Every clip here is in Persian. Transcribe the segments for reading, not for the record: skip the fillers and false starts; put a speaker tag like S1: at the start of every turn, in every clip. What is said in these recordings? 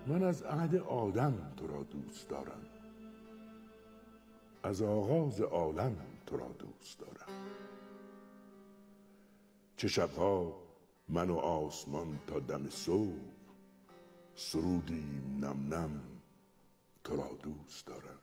S1: من از عهد آدم تو را دوست دارم، از آغاز عالم تو را دوست دارم. چه شبها من و آسمان تا دم صبح سرودیم نم نم تو را دوست دارم.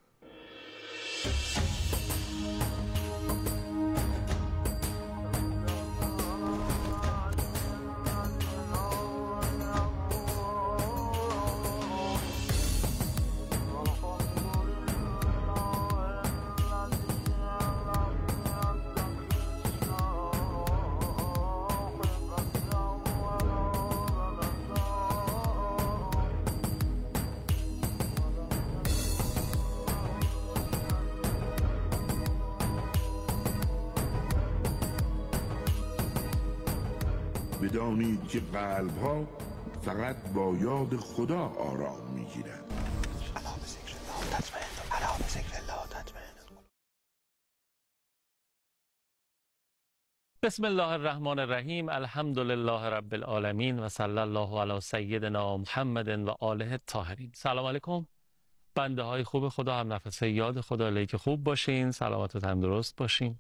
S1: بدانید که قلب‌ها فقط با یاد خدا آرام می‌گیرند.
S2: الا بذکر الله تطمئن، الا بذکر الله تطمئن.
S3: بسم الله الرحمن الرحیم. الحمد لله رب العالمین و صلی الله علی سیدنا محمد و آله الطاهرین. سلام علیکم بنده های خوب خدا، هم نفسه یاد خدا، لیک خوب باشین، سلامت و تندرست باشین.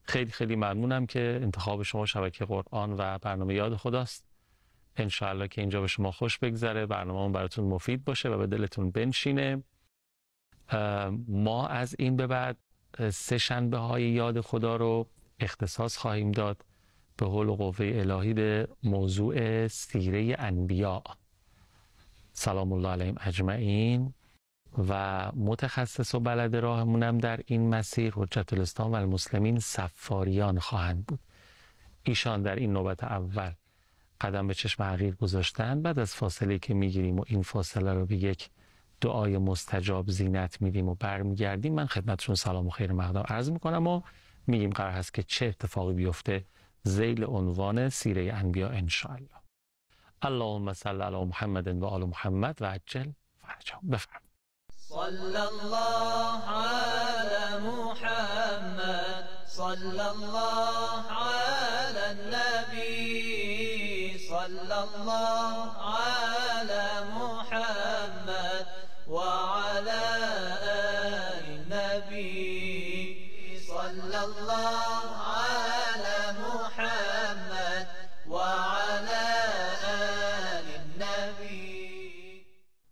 S3: خیلی خیلی ممنونم که انتخاب شما شبکه قرآن و برنامه یاد خداست. انشاءالله که اینجا به شما خوش بگذره، برنامه براتون مفید باشه و به دلتون بنشینه. ما از این به بعد 3 شنبه های یاد خدا رو اختصاص خواهیم داد به حول و قوه الهی به موضوع سیره انبیاء سلام الله علیهم اجمعین، و متخصص و بلد راهمونم در این مسیر حجت الاسلام و المسلمین صفاریان خواهند بود. ایشان در این نوبت اول قدم به چشم حقیر گذاشتن. بعد از فاصله که میگیریم و این فاصله رو به یک دعای مستجاب زینت میدیم و برمیگردیم، من خدمتشون سلام و خیر مقدم عرض میکنم و میگیم قرار هست که چه اتفاقی بیفته ذیل عنوان سیره انبیاء انشاءالله. اللهم صل علی محمد و آل محمد و عجل فرجهم. بفرمایید.
S4: صلى الله على محمد، صلى الله على النبي، صلى الله على محمد وعلى آل النبي، صلى الله على محمد وعلى آل النبي.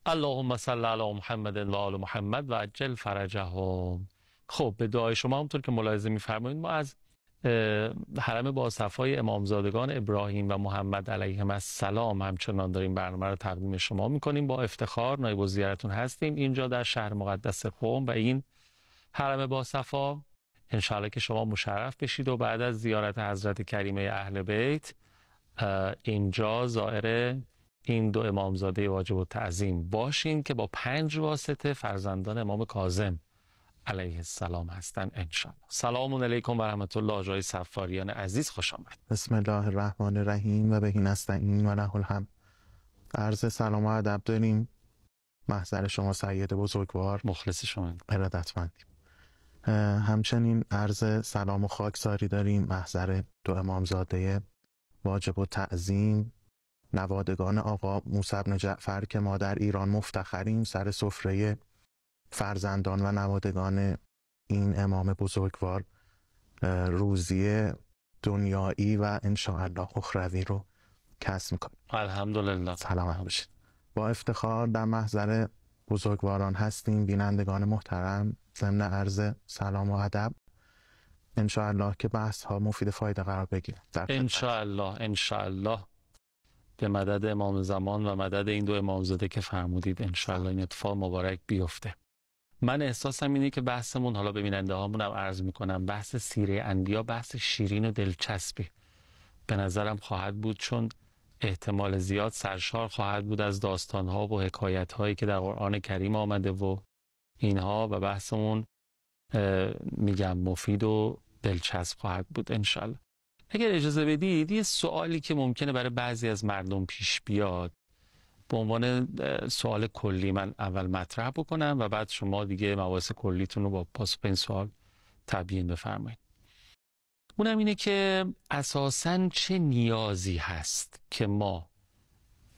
S3: اللهم صل علی محمد و آل محمد و عجل فرجهم. خب به دعای شما همونطور که ملاحظه می‌فرمایید ما از حرم باصفای امامزادگان ابراهیم و محمد علیهم السلام همچنان داریم برنامه رو تقدیم شما می‌کنیم. با افتخار نایب الزیارتون هستیم اینجا در شهر مقدس قم و این حرم باصفا. انشاءالله که شما مشرف بشید و بعد از زیارت حضرت کریمه اهل بیت اینجا زائر این 2 امامزاده واجب التعظیم باشین که با 5 واسطه فرزندان امام کاظم علیه السلام هستن انشاءالله. سلام علیکم و رحمت الله. آقای صفاریان عزیز خوش آمد.
S2: بسم الله الرحمن الرحیم و بهی نستعین و له الحمد. عرض سلام و ادب داریم محضر شما سید بزرگوار،
S3: مخلص شما،
S2: ارادتمندیم. همچنین عرض سلام و خاکساری داریم محضر 2 امامزاده واجب التعظیم، نوادگان آقا موسی بن جعفر که ما در ایران مفتخریم سر سفره فرزندان و نوادگان این امام بزرگوار روزی دنیایی و انشاءالله اخروی رو کسب میکنیم.
S3: الحمدلله.
S2: سلام باشید. با افتخار در محضر بزرگواران هستیم. بینندگان محترم، ضمن عرض سلام و ادب انشاءالله که بحث ها مفید فایده قرار بگیره.
S3: انشاءالله به مدد امام زمان و مدد این 2 امامزاده که فرمودید انشاءالله این اتفاق مبارک بیفته. من احساسم اینه که بحثمون، حالا به بیننده هامونم عرض میکنم، بحث سیره انبیا بحث شیرین و دلچسبی به نظرم خواهد بود، چون احتمال زیاد سرشار خواهد بود از داستانها و حکایتهایی که در قرآن کریم آمده و اینها، و بحثمون میگم مفید و دلچسب خواهد بود انشاءالله. اگر اجازه بدید یه سوالی که ممکنه برای بعضی از مردم پیش بیاد به عنوان سوال کلی من اول مطرح بکنم و بعد شما دیگه مباحث کلیتون رو با پاسخ به این سوال تبیین بفرمایید. اونم اینه که اساساً چه نیازی هست که ما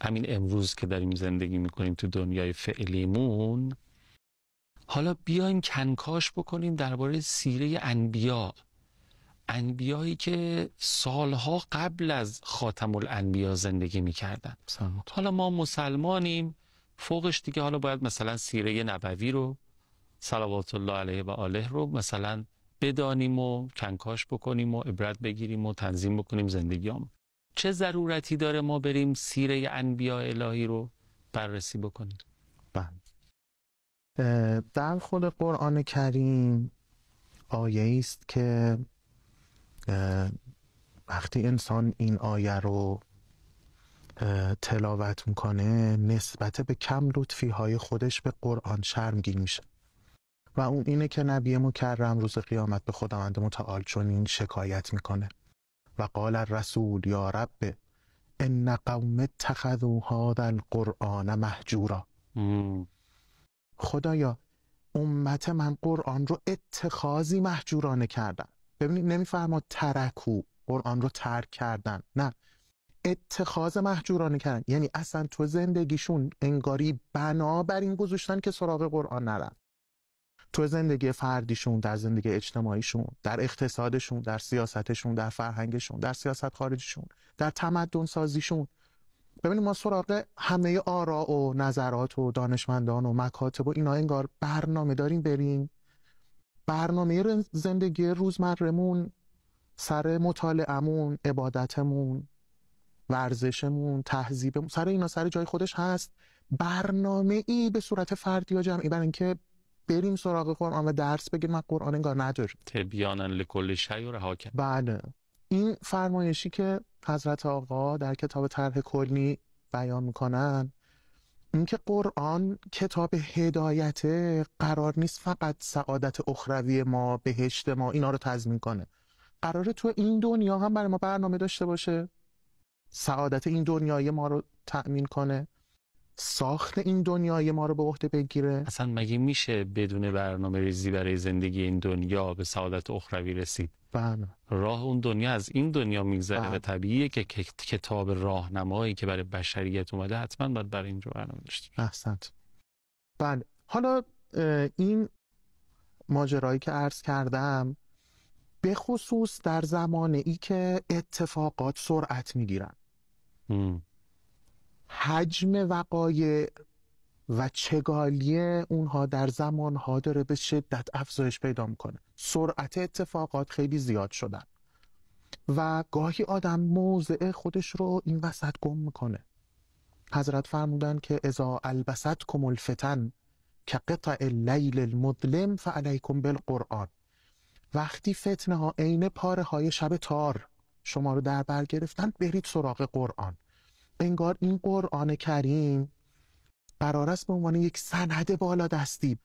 S3: همین امروز که داریم زندگی میکنیم تو دنیای فعلیمون، حالا بیایم کنکاش بکنیم درباره سیره انبیا، انبیایی که سالها قبل از خاتم الانبیا زندگی میکردن. حالا ما مسلمانیم، فوقش دیگه حالا باید مثلا سیره نبوی رو صلوات الله علیه و آله رو مثلا بدانیم و کنکاش بکنیم و عبرت بگیریم و تنظیم بکنیم زندگیام. چه ضرورتی داره ما بریم سیره انبیا الهی رو بررسی بکنیم؟
S2: در خود قرآن کریم آیه است که وقتی انسان این آیه رو تلاوت میکنه نسبت به کم لطفی های خودش به قرآن شرمگین میشه و اون اینه که نبی مکرم روز قیامت به خداوند متعال چنین شکایت میکنه و قال الرسول یا رب ان قوم اتخذوا هذا القرآن مهجورا. خدایا امت من قرآن رو اتخاذی مهجورانه کردن. ببینید نمیفرماد ترکو، قرآن رو ترک کردن، نه، اتخاذ مهجورانه کردن، یعنی اصلا تو زندگیشون انگاری بنابراین گذاشتن که سراغ قرآن نرن. تو زندگی فردیشون، در زندگی اجتماعیشون، در اقتصادشون، در سیاستشون، در فرهنگشون، در سیاست خارجیشون، در تمدن سازیشون. ببینید ما سراغ همه آراء و نظرات و دانشمندان و مکاتب و اینا انگار برنامه داریم بریم، برنامه زندگی روزمرمون، سر مطالعه‌مون، عبادتمون، ورزشمون، تهذیبمون، سر اینا سر جای خودش هست. برنامه ای به صورت فردی یا جمعی برای اینکه بریم سراغ قرآن و درس بگیریم، قرآن انگار نداریم.
S3: تبیانا لکل شیء و رها کرد.
S2: بله، این فرمایشی که حضرت آقا در کتاب طرح کلی بیان میکنن، این که قرآن کتاب هدایت، قرار نیست فقط سعادت اخروی ما، بهشت ما اینا رو تضمین کنه، قراره تو این دنیا هم برای ما برنامه داشته باشه، سعادت این دنیای ما رو تأمین کنه، ساخت این دنیای ما رو به عهده بگیره.
S3: اصلا مگه میشه بدون برنامه ریزی برای زندگی این دنیا به سعادت اخروی رسید؟
S2: بله.
S3: راه اون دنیا از این دنیا میگذره و طبیعیه که کتاب راهنمایی که برای بشریت اومده حتما باید برای اینجا برنامه داشته باشه.
S2: احسنت. بله، حالا این ماجرایی که عرض کردم به خصوص در زمانی که اتفاقات سرعت میگیرن، حجم وقایع و چگالی اونها در زمانها داره به شدت افزایش پیدا میکنه، سرعت اتفاقات خیلی زیاد شدن و گاهی آدم موضع خودش رو این وسط گم میکنه. حضرت فرمودن که اذا البستکم الفتن کقطع اللیل المظلم فعلیکم بالقرآن. وقتی فتنه ها عین پاره های شب تار شما رو در بر گرفتن، برید سراغ قرآن. انگار این قرآن کریم قرار است به عنوان یک سند بالا دستی،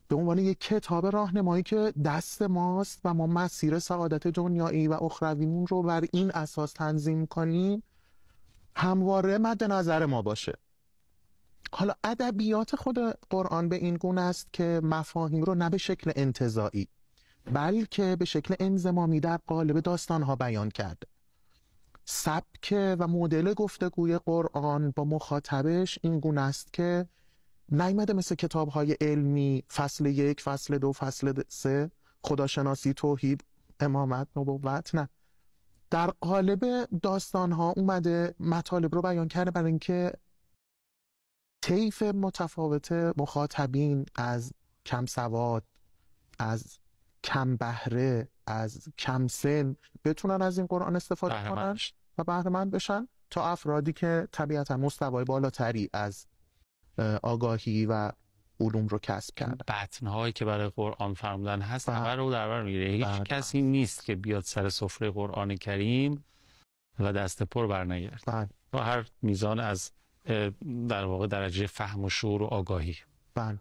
S2: به عنوان یک کتاب راهنمایی که دست ماست و ما مسیر سعادت دنیایی و اخرویمون رو بر این اساس تنظیم کنیم، همواره مد نظر ما باشه. حالا ادبیات خود قرآن به این گونه است که مفاهیم رو نه به شکل انتزاعی بلکه به شکل انضمامی در قالب داستانها بیان کرده. سبک و مدل گفتگوی قرآن با مخاطبش این گونه است که نیامده مثل کتاب‌های علمی فصل 1، فصل 2، فصل 3، خداشناسی، توحید، امامت، نبوت، نه، در قالب داستان‌ها اومده مطالب رو بیان کرده برای اینکه طیف متفاوت مخاطبین، از کم سواد، از کم بهره، از کم سن، بتونن از این قرآن استفاده کنن و بهره‌مند بشن، تا افرادی که طبیعتا مستوای بالاتری از آگاهی و علوم رو کسب کردن.
S3: بطن‌هایی که برای قرآن فرمودن هست همه رو در بر میگیره. هیچ کسی نیست که بیاد سر سفره قرآن کریم و دست پر برنگرد با هر میزان از در واقع درجه فهم و شعور و آگاهی.
S2: بله.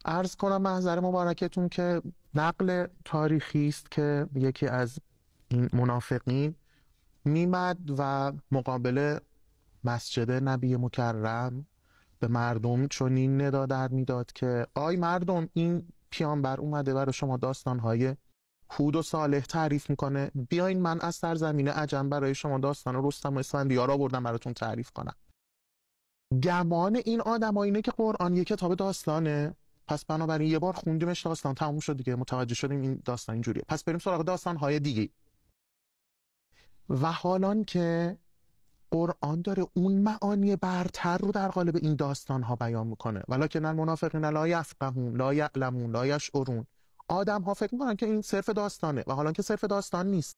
S2: عرض کنم محضر مبارکتون که نقل تاریخی است که یکی از این منافقین میمد و مقابل مسجد نبی مکرم به مردم چنین ندا در میداد که آی مردم، این پیامبر اومده برای شما داستانهای هود و صالح تعریف میکنه، بیاین من از سرزمین عجم برای شما داستان رستم و اسفندیار آوردم براتون تعریف کنم. گمان این آدم اینه که قرآن یک کتاب داستانه، پس بنابراین یه بار خوندیمش داستان تموم شد دیگه، متوجه شدیم این داستان اینجوریه، پس بریم سراغ داستان‌های دیگه. و حالان که قرآن داره اون معانی برتر رو در قالب این داستان‌ها بیان میکنه، ولکن المنافقین لا یفقهون لا یعلمون لا یشعرون. آدم‌ها فکر میکنن که این صرف داستانه و حالان که صرف داستان نیست.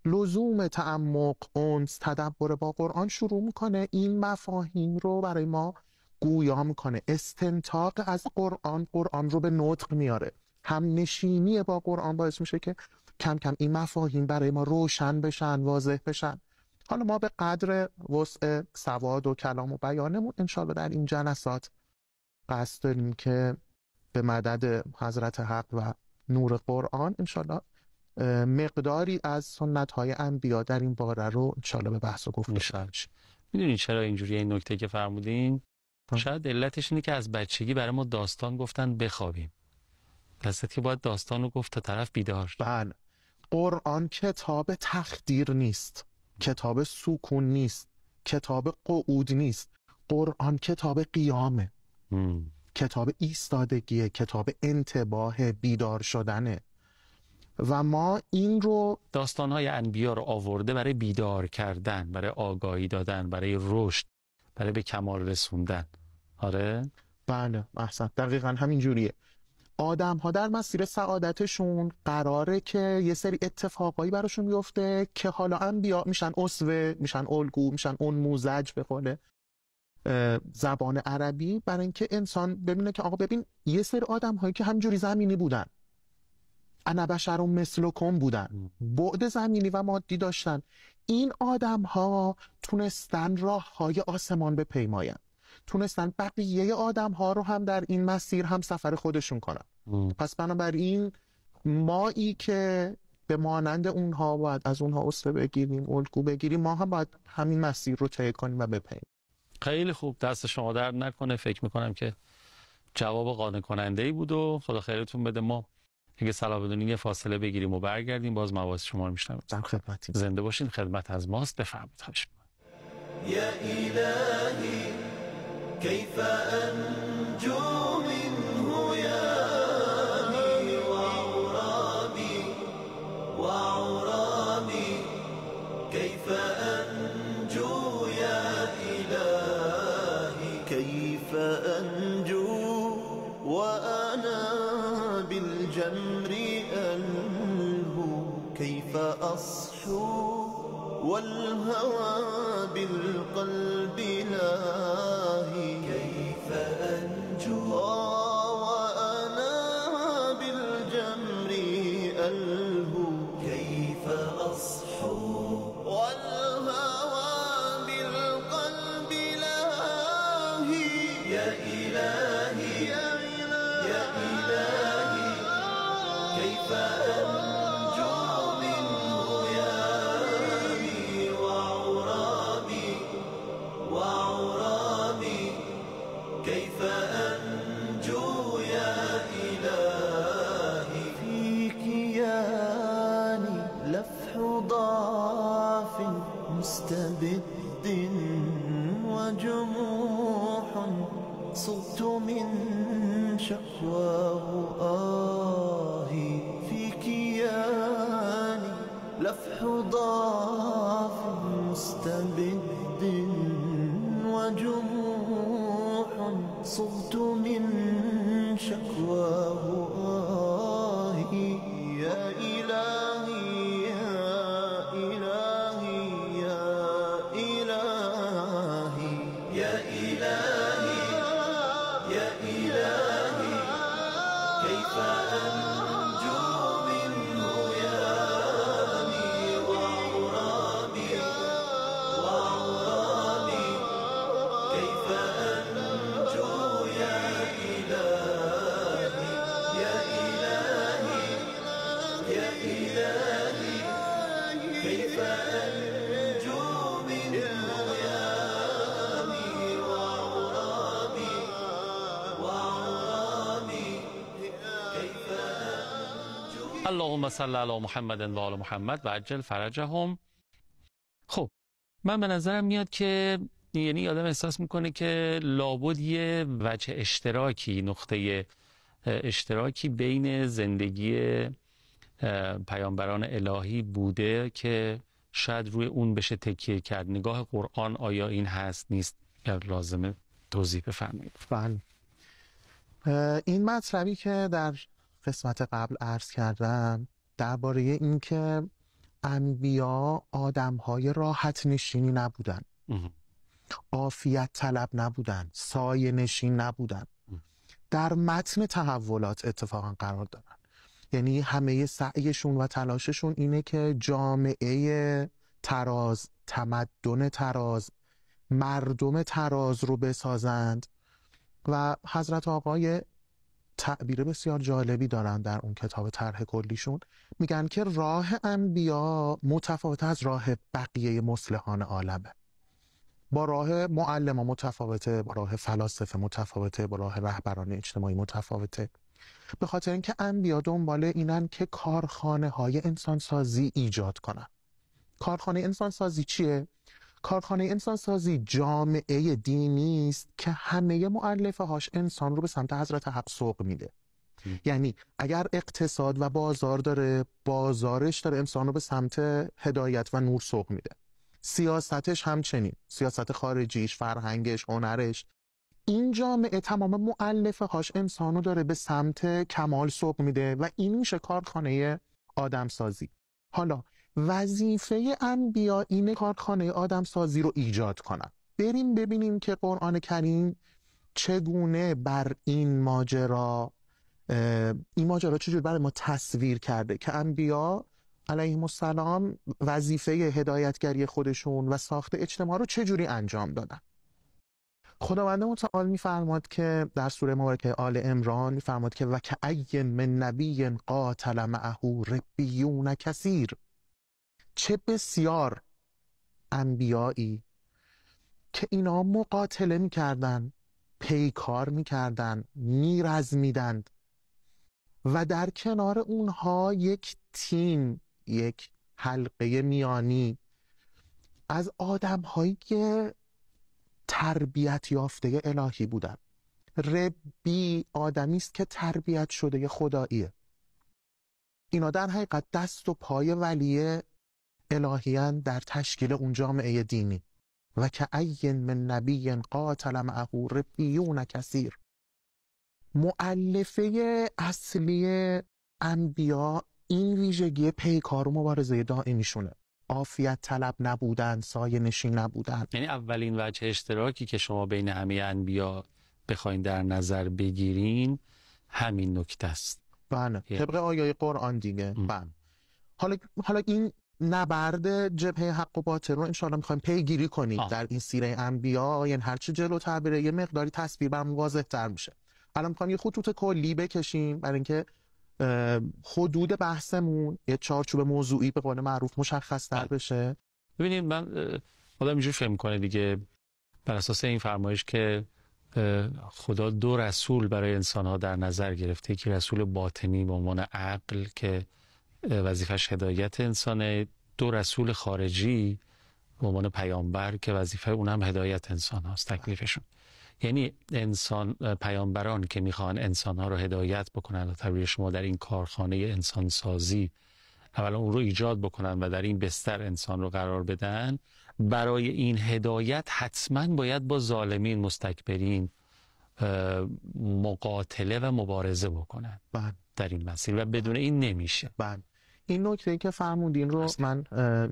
S2: لزوم تعمق، انس، تدبر با قرآن شروع میکنه این مفاهیم رو برای ما گویا میکنه. استنطاق از قرآن رو به نطق میاره. هم نشینی با قرآن باعث میشه که کم کم این مفاهیم برای ما روشن بشن، واضح بشن. حالا ما به قدر وسع سواد و کلام و بیانمون انشاءالله در این جلسات قصد داریم که به مدد حضرت حق و نور قرآن انشاءالله مقداری از سنت‌های انبیا در این باره رو انشاءالله به بحث و گفتگو بشیم.
S3: میدونین چرا اینجوری این نکته که فرمودین؟ شاید علتش اینه که از بچگی برای ما داستان گفتن بخوابیم. دستت که باید داستان رو گفت تا طرف بیدار شد.
S2: بله. قرآن کتاب تخدیر نیست، کتاب سکون نیست، کتاب قعود نیست. قرآن کتاب قیامه، کتاب ایستادگیه، کتاب انتباه، بیدار شدنه. و ما این رو
S3: داستان‌های انبیا رو آورده برای بیدار کردن، برای آگاهی دادن، برای رشد، برای به کمال رسوندن. آره؟
S2: بله، احسن. دقیقاً همین جوریه. آدم ها در مسیر سعادتشون قراره که یه سری اتفاقایی براشون بیفته که حالا انبیا میشن اسوه، میشن الگو، میشن انموذج به قول زبان عربی، برای اینکه انسان ببینه که آقا ببین یه سری آدم هایی که همجوری زمینی بودن، انا بشر مثلکم بودن، بعد زمینی و مادی داشتن، این آدم ها تونستن راه های آسمان بپیماین، تونستن بقیه آدم ها رو هم در این مسیر هم سفر خودشون کنن. پس بنابراین مایی که به مانند اونها باید از اونها اسوه بگیریم، الگو بگیریم، ما هم باید همین مسیر رو طی کنیم و بپیماییم.
S3: خیلی خوب، دست شما درد نکنه. فکر میکنم که جواب قانع کننده‌ای بود و خدا خیرتون بده. ما اگه صلاح بدونین یه فاصله بگیریم و برگردیم، باز مباحث شما رو میشنویم.
S2: در خدمتیم.
S3: زنده باشین، خدمت از ماست. بفرمایید. خواهش می‌کنم.
S4: یا الهی کیف انجو منه یامی و عرابی کیف انجو یا الهی کیف انجو و انا بالجمر ألهو كيف أصحو والهوى بالقلب لاهي كيف أنجو وأنا بالجمر ألهو كيف أصحو والهوى بالقلب لاهي يا إلهي يا إلهي كيف أنجو منه يامي وعرابي كيف أنجو يا إلهي في كياني لفح ضاف مستبد وجموح صرت من شكواه آهي في كياني لفح ضاف مستبد وجموح صرت من شكواه آهي يا إلهي يا إلهي يا إلهي يا إلهي يا إلهي كيف أنجو منه يامي وعرابي كيف أنجو يا إلهي يا إلهي يا إلهي كيف أنجو منه يامي وعرابي كيف أنجو.
S3: اللهم صل علی محمد و آل محمد و عجل فرجهم. خب من به نظرم میاد که یعنی آدم احساس میکنه که لابد یه وجه اشتراکی، نقطه اشتراکی بین زندگی پیامبران الهی بوده که شاید روی اون بشه تکیه کرد. نگاه قرآن آیا این هست نیست؟ لازمه توضیح بفرمایید.
S2: بله. این مطلبی که در قسمت قبل عرض کردم درباره این که انبیا آدم‌های راحت نشینی نبودن، عافیت طلب نبودن، سایه نشین نبودن، در متن تحولات اتفاقا قرار دارن. یعنی همه سعیشون و تلاششون اینه که جامعه تراز، تمدن تراز، مردم تراز رو بسازند. و حضرت آقای تعبیر بسیار جالبی دارن در اون کتاب طرح کلیشون، میگن که راه انبیا متفاوت از راه بقیه مصلحان عالمه. با راه معلمان متفاوته، با راه فلاسفه متفاوته، با راه رهبران اجتماعی متفاوته. به خاطر اینکه انبیا دنبال اینن که کارخانه های انسانسازی ایجاد کنن. کارخانه انسانسازی چیه؟ کارخانه انسانسازی جامعه دینی است که همه مؤلفه هاش انسان رو به سمت حضرت حق سوق میده. یعنی اگر اقتصاد و بازار داره، بازارش داره انسان رو به سمت هدایت و نور سوق میده. سیاستش همچنین، سیاست خارجیش، فرهنگش، هنرش. این جامعه تمام مؤلفه هاش انسان رو داره به سمت کمال سوق میده و این میشه کارخانه آدمسازی. حالا وظیفه انبیا اینه کارخانه آدمسازی رو ایجاد کنن. بریم ببینیم که قرآن کریم چگونه بر این ماجرا چجور برای ما تصویر کرده که انبیا علیهم السلام وظیفه هدایتگری خودشون و ساخت اجتماع رو چجوری انجام دادن. خداوند متعال میفرماد که در سوره مبارکه آل عمران میفرماد که و کأی من نبی قاتل معه ربیون کثیر، چه بسیار انبیایی که اینا مقاتله میکردن، پیکار میکردن، میرزمیدند و در کنار اونها یک تیم، یک حلقه میانی از آدم‌هایی که تربیت یافته الهی بودن. ربی آدمی است که تربیت شده خداییه. اینا در حقیقت دست و پای ولی الهیان در تشکیل اون جامعه دینی. و کأی من نبی قاتل معه ربیون کثیر. مؤلفه اصلی انبیا این ویژگی پیکار و مبارزه دائمیشونه. عافیت طلب نبودن، سایه نشین نبودن.
S3: یعنی اولین وجه اشتراکی که شما بین همه انبیا بخواین در نظر بگیرین همین نکته است.
S2: بله، طبق آیای قرآن دیگه. بله. حالا این نبرد جبهه حق و باطل رو انشاءالله میخوایم پیگیری کنیم در این سیره انبیا. یعنی هرچی جلوتر بره یه مقداری تصویر برامون واضح تر میشه. الان میخوایم یه خطوط کلی بکشیم برای اینکه حدود بحثمون یه چارچوب موضوعی به قول معروف مشخص تر بشه.
S3: ببینید، من آدم اینجور فهم کنه دیگه، بر اساس این فرمایش که خدا دو رسول برای انسان‌ها در نظر گرفته، یکی رسول باطنی به عنوان عقل که وظیفش هدایت انسانه، دو رسول خارجی به عنوان پیامبر که وظیفه اونم هدایت انسان هاست، تکلیفشون. یعنی پیامبران که میخوان انسانها رو هدایت بکنن و تعبیر شما در این کارخانه انسانسازی اولا اون رو ایجاد بکنن و در این بستر انسان رو قرار بدن، برای این هدایت حتما باید با ظالمین، مستکبرین مقاتله و مبارزه بکنن در این مسیر و بدون این نمیشه.
S2: این نکته که فرمودین رو من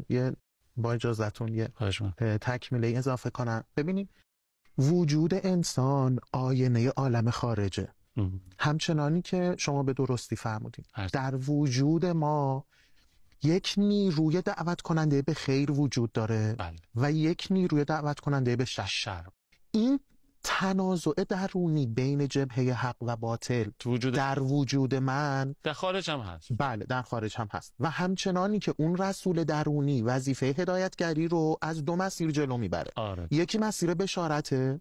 S2: یه با اجازهتون یه تکمیله اضافه کنم. ببینید، وجود انسان آینه عالم خارجه. همچنانی که شما به درستی فرمودین، در وجود ما یک نیروی دعوت کننده به خیر وجود داره و یک نیروی دعوت کننده به شر. این تنازع درونی بین جبهه حق و باطل در وجود من
S3: در خارج هم هست.
S2: بله، در خارج هم هست. و همچنانی که اون رسول درونی وظیفه هدایتگری رو از دو مسیر جلو میبره. یکی مسیر بشارته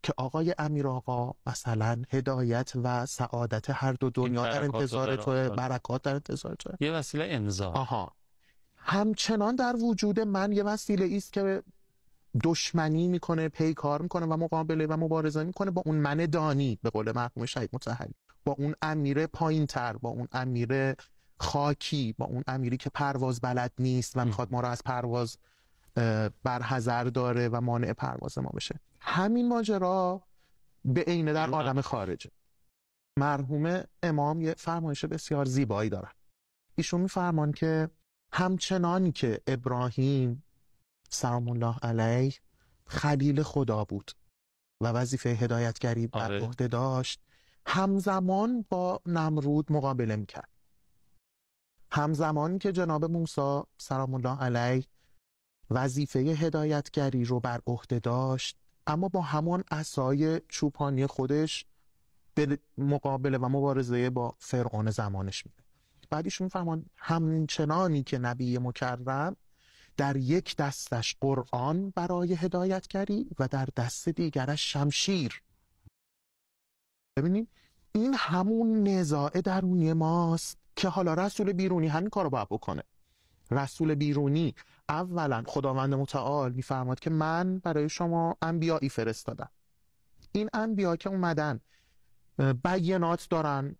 S2: که آقای امیر آقا مثلا هدایت و سعادت هر دو دنیا در انتظار توه، برکات در انتظار توه،
S3: یه وسیله انذار.
S2: همچنان در وجود من یه وسیله ایست که دشمنی میکنه، پیکار میکنه و مقابله و مبارزه میکنه با اون من دانی، به قول مرحوم شهید مطهری، با اون امیر پایینتر، با اون امیر خاکی، با اون امیری که پرواز بلد نیست و میخواد ما رو از پرواز برحذر داره و مانع پرواز ما بشه. همین ماجرا به عینه در عالم خارجه. مرحوم امام یه فرمایش بسیار زیبایی دارن. ایشون میفرمان که همچنان که ابراهیم سلام الله علیه خلیل خدا بود و وظیفه هدایتگری بر عهده داشت، همزمان با نمرود مقابله میکرد. همزمان که جناب موسی سلام الله علیه وظیفه هدایتگری رو بر عهده داشت، اما با همان عصای چوپانی خودش به مقابله و مبارزه با فرعون زمانش میره. بعدیشون فرمان همچنانی که نبی مکرم در یک دستش قرآن برای هدایتگری و در دست دیگرش شمشیر. ببینید این همون نزاع درونی ماست که حالا رسول بیرونی همین کارو باید بکنه. رسول بیرونی اولا خداوند متعال میفرماد که من برای شما انبیایی فرستادم. این انبیا که اومدن بینات دارن،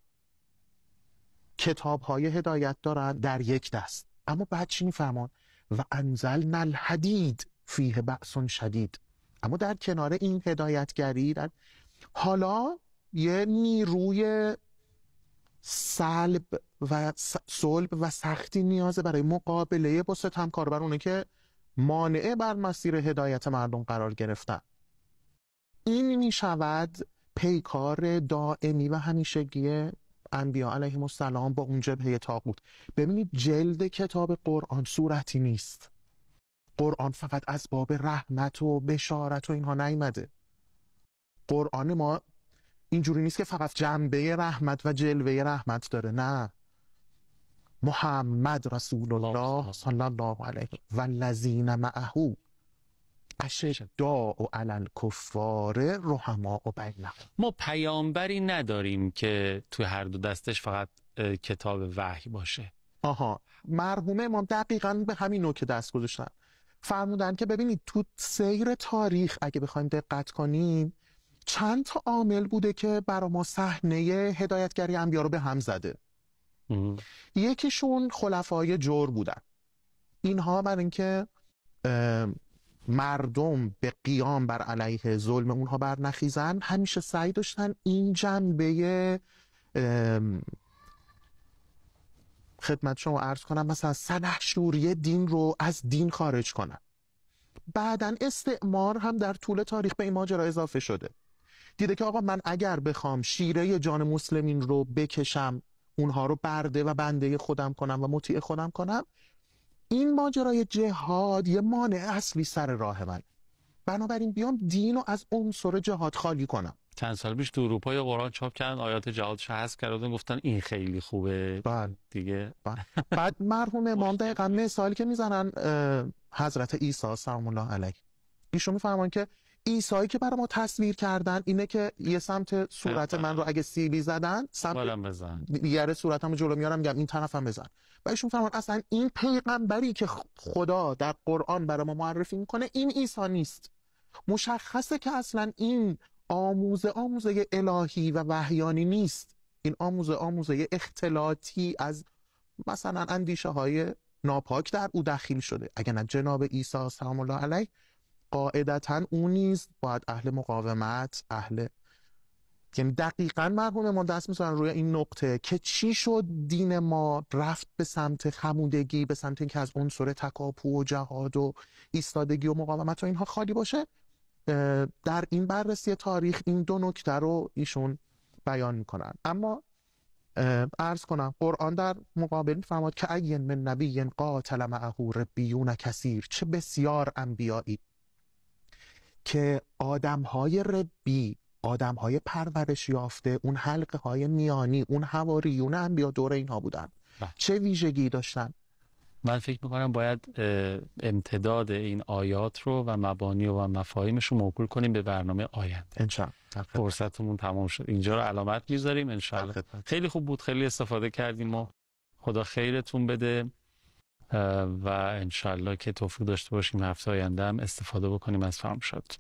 S2: کتاب‌های هدایت دارن در یک دست، اما بعد چی میفرمان؟ و انزلنا الحدید فیه بأس شدید. اما در کنار این هدایتگری حالا یه نیروی صلب و سختی نیازه برای مقابله با ستمکارانه که مانع بر مسیر هدایت مردم قرار گرفتن. این می شود پیکار دائمی و همیشگی انبیا علیهم السلام با اون جبهه طاغوت. ببینید جلد کتاب قرآن صورتی نیست. قرآن فقط از باب رحمت و بشارت و اینها نیامده. قرآن ما اینجوری نیست که فقط جنبه رحمت و جلوه رحمت داره. نه، محمد رسول الله صلی الله علیه و الذین معه اشداء علی الکفار رحماء بینهم.
S3: ما پیامبری نداریم که تو هر دو دستش فقط کتاب وحی باشه.
S2: مرحوم امام دقیقاً به همین نوع دست گذاشتن. فرمودن که ببینید تو سیر تاریخ اگه بخوایم دقت کنیم چند تا عامل بوده که برای ما صحنه هدایتگری انبیا رو به هم زده. یکیشون خلفای جور بودن. اینها برای اینکه مردم به قیام بر علیه ظلم اونها بر نخیزن همیشه سعی داشتن این جنبه خدمت شما عرض کنم مثلا سلحشوری دین رو از دین خارج کنن. بعدن استعمار هم در طول تاریخ به این ماجرا اضافه شده. دیده که آقا من اگر بخوام شیره جان مسلمین رو بکشم، اونها رو برده و بنده خودم کنم و مطیع خودم کنم، این ماجرای جهاد یه مانع اصلی سر راه من. بنابراین بیام دین رو از عنصر جهاد خالی کنم.
S3: چند سال پیش تو اروپا یا قرآن چاپ کردن، آیات جهادش حذف کردن، گفتن این خیلی خوبه. دیگه
S2: بعد مرحوم امام دقیقاً مثالی که میزنن حضرت عیسی سلام الله علیه، ایشون میفرمان که عیسایی که برای ما تصویر کردن اینه که یه سمت صورت من رو اگه سیلی زدن سمت دیگه صورتم رو جلو میارم میگم این طرفم بزن. و ایشون فرمان اصلا این پیغمبری که خدا در قرآن برای ما معرفی میکنه این عیسی نیست. مشخصه که اصلا این آموزه الهی و وحیانی نیست. این آموزه اختلاطی از مثلا اندیشه های ناپاک در او دخیل شده. اگر نه جناب عیسی سلام الله علیه قاعدتاً اون نیست، باید اهل مقاومت، یعنی دقیقاً مرحوم ما دست می‌ذارن روی این نقطه که چی شد دین ما رفت به سمت خمودگی، به سمت اینکه از عنصر تکاپو و جهاد و ایستادگی و مقاومت و اینها خالی باشه. در این بررسی تاریخ این دو نکته رو ایشون بیان میکنن. اما عرض کنم قرآن در مقابل میفرماد که این من نبی قاتل معه ربیون کثیر، چه بسیار انبیایی که آدمهای ربی، آدمهای پرورش یافته، اون حلقه های میانی، اون حواریون انبیا دور اینها بودن، چه ویژگی داشتن.
S3: من فکر میکنم باید امتداد این آیات رو و مبانی و مفاهیمش رو موکول کنیم به برنامه آینده.
S2: انشاءالله.
S3: فرصتمون تمام شد، اینجا رو علامت میذاریم انشاءالله. خیلی خوب بود، خیلی استفاده کردیم ما. خدا خیرتون بده. و انشالله که توفیق داشته باشیم هفته آینده هم استفاده بکنیم از فرمایشات.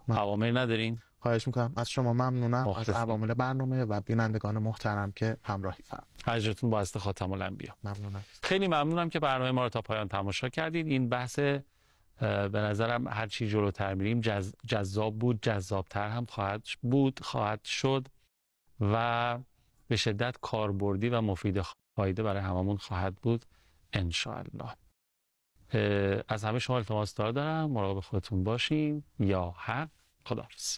S3: عوامل ندارین؟
S2: خواهش میکنم از شما، ممنونم از
S3: مخلصم.
S2: عوامل برنامه و بینندگان محترم که همراهی فرمودید.
S3: اجرتون با است خاتم الانبیا.
S2: ممنونم.
S3: خیلی ممنونم که برنامه ما رو تا پایان تماشا کردید. این بحث به نظرم هر چی جلوتر میریم جذاب بود، جذابتر هم خواهد شد و به شدت کاربردی و مفید فایده برای هممون خواهد بود انشاءالله. از همه شما التماس دارم مراقب خودتون باشین. یا حق. خداحافظ.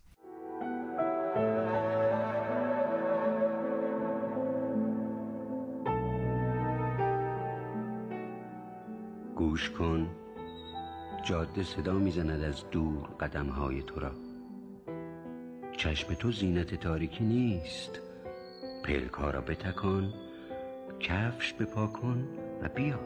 S5: گوش کن، جاده صدا میزند از دور قدمهای تو را. چشم تو زینت تاریکی نیست، پلک‌ها را بتکان، کفش بپا کن و بیا.